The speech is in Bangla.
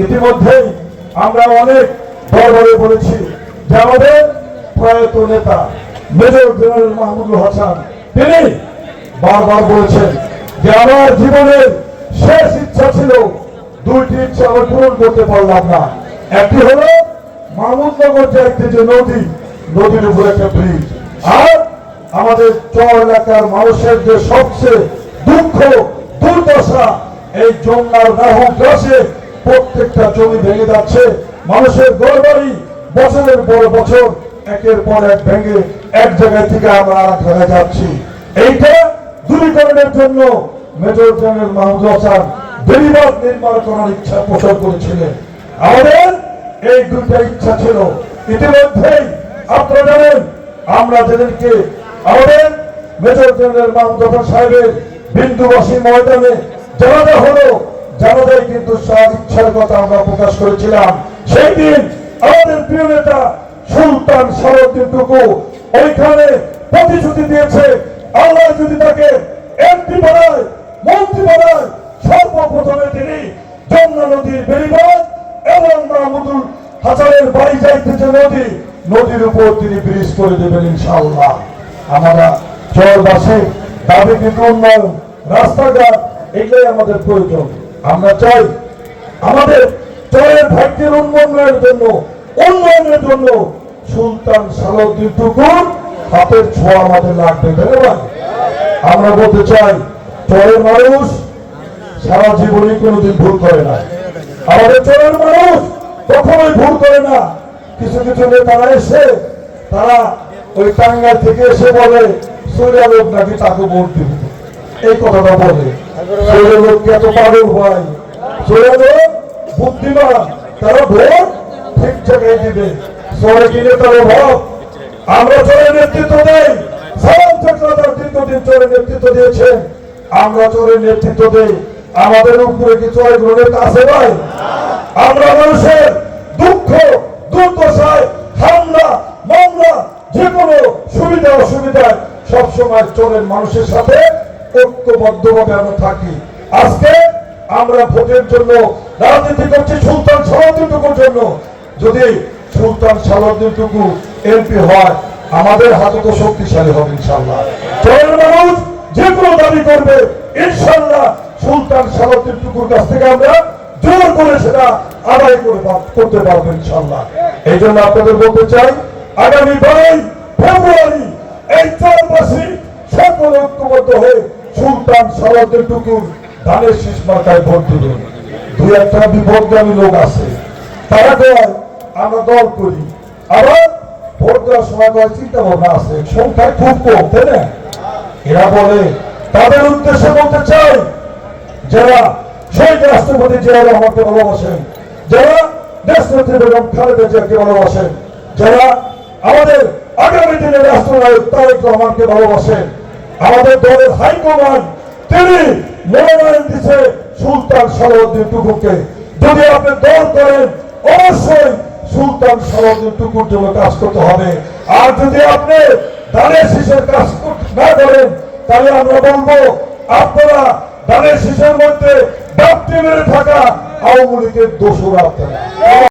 ইতিমধ্যেই আমরা অনেক দরবারে বলেছি যে আমাদের প্রয়াত নেতা মেজর জেনারেল মাহমুদুল হাসান তিনি বারবার বলেছেন যে আমার জীবনের শেষ ইচ্ছা ছিল, দুইটি ইচ্ছা আমি পূরণ করতে পারলাম না। একটি হলো মাহমুদনগর যে একটি যে নদীর উপরে একটা ব্রিজ, আর আমাদের চর এলাকার মানুষের যে সবচেয়ে দুঃখ দুর্দশা, এই যমুনার রাহু গ্রাসে প্রত্যেকটা জমি ভেঙে যাচ্ছে, মানুষের ঘরবাড়ি বছরের পর বছর একের পর এক ভেঙে এক জায়গায় থেকে আমরা আর এক জায়গায় যাচ্ছি। এইটা দূরীকরণের জন্য মেজর জেনারেল মাহমুদুল হাসান বেড়িবাঁধ নির্মাণ করার ইচ্ছা পোষণ করেছিলেন। আমাদের এই দুইটা ইচ্ছা ছিল। ইতিমধ্যেই আপনারা জানেন, আমরা যেদিনকে আমাদের মেজর জেনারেল মাহমুদুল হাসান সাহেবের বিন্দুবাসী ময়দানে জানাজা হলো, জানাজায় কিন্তু সার ইচ্ছার কথা আমরা প্রকাশ করেছিলাম। সেই দিন আমাদের প্রিয় নেতা সুলতান সালাউদ্দিন টুকু ওইখানে প্রতিশ্রুতি দিয়েছে, আল্লাহ যদি তাকে এমপি বানায়, মন্ত্রী বানায়, সর্বপ্রথমে তিনি যমুনা নদীর বেড়িবাঁধ এবং মাহমুদুল হাসানের বাড়ি যাইতে যে নদীর উপর তিনি ব্রিজ করে দেবেন ইনশাআল্লাহ। আমরা চরবাসী দাবি কিন্তু উন্নয়ন, রাস্তাঘাট, এগুলোই আমাদের প্রয়োজন। আমরা চাই আমাদের চরের ভাগ্যের উন্নয়নের জন্য সুলতান সালাউদ্দিন টুকুর হাতের ছোঁয়া আমাদের লাগবে। আমরা বলতে চাই, চরের মানুষ সারা জীবনই কোনোদিন ভুল করে না। আমাদের চরের মানুষ কখনোই ভুল করে না। কিছু কিছু নেতারা এসে তারা ওই টাঙ্গাইল থেকে এসে বলে সৈরা লোক নাকি তাকে ভোট দিব, এই কথাটা বলে। সৈরা লোককে এত পাগল হয়, সৈরা লোক বুদ্ধিমান, তারা ভোট ঠিক জায়গায় দিবে। শহরে কি নেতার অভাব? আমরা চোরের নেতৃত্ব দেই। সালাম চক্রবর্তী দীর্ঘদিন চোরের নেতৃত্ব দিয়েছেন, আমরা চোরের নেতৃত্ব দেই। আমাদের উপরে কি চোরের নেতা আছে ভাই? আমরা মানুষের দুঃখ দুর্দশায়, হামলা মামলা, যে কোনো সুবিধা অসুবিধায় সবসময় চোরের মানুষের সাথে ঐক্যবদ্ধভাবে আমরা থাকি। আজকে আমরা ভোটের জন্য রাজনীতি করছি সুলতান সালাউদ্দিন টুকুর জন্য। যদি সুলতান সালাউদ্দিন টুকু এমপি হয়, আমাদের হাতে তো শক্তিশালী হবে ইনশাআল্লাহ। চোরের মানুষ যে কোনো দাবি করবে, ইনশাআল্লাহ সুলতান সালাউদ্দিন টুকুর কাছ থেকে আমরা জোর করে সেটা আদায় করতে পারবো ইনশাআল্লাহ। এই জন্য আপনাদের বলতে চাই, আগামী 22 ফেব্রুয়ারি এই চরবাসী সকল ঐক্যবদ্ধ হয়ে সুলতান সালাউদ্দিন টুকুর ধানের শীষ মার্কায় ভোট দিবেন। দুই একটা বিপদগামী লোক আছে, তারা কয় আমরা দল করি, আবার ভোট দেওয়ার সময় কয় চিন্তা ভাবনা আছে, সংখ্যায় খুব কম, তাই না? এরা বলে, তাদের উদ্দেশ্যে বলতে চাই, যারা শহীদ রাষ্ট্রপতি জিয়া রহমানকে ভালোবাসেন, যারা দেশনেত্রী বেগম খালেদা জিয়াকে ভালোবাসেন, যারা আমাদের আগামী দিনের রাষ্ট্রনায়ক তারেক রহমানকে ভালোবাসেন, আমাদের দলের হাইকমান্ড তিনি মনোনয়ন দিচ্ছে সুলতান সালাউদ্দিন টুকুকে। যদি আপনি দল করেন, অবশ্যই সুলতান সালাউদ্দিন টুকুর জন্য কাজ করতে হবে। আর যদি আপনি ধানের শীষের কাজ না করেন, তাহলে আমরা বলবো আপনারা ধানের শীষের মধ্যে ডাবটি মেরে থাকা আওয়ামী লীগের দোষরা আপনারা।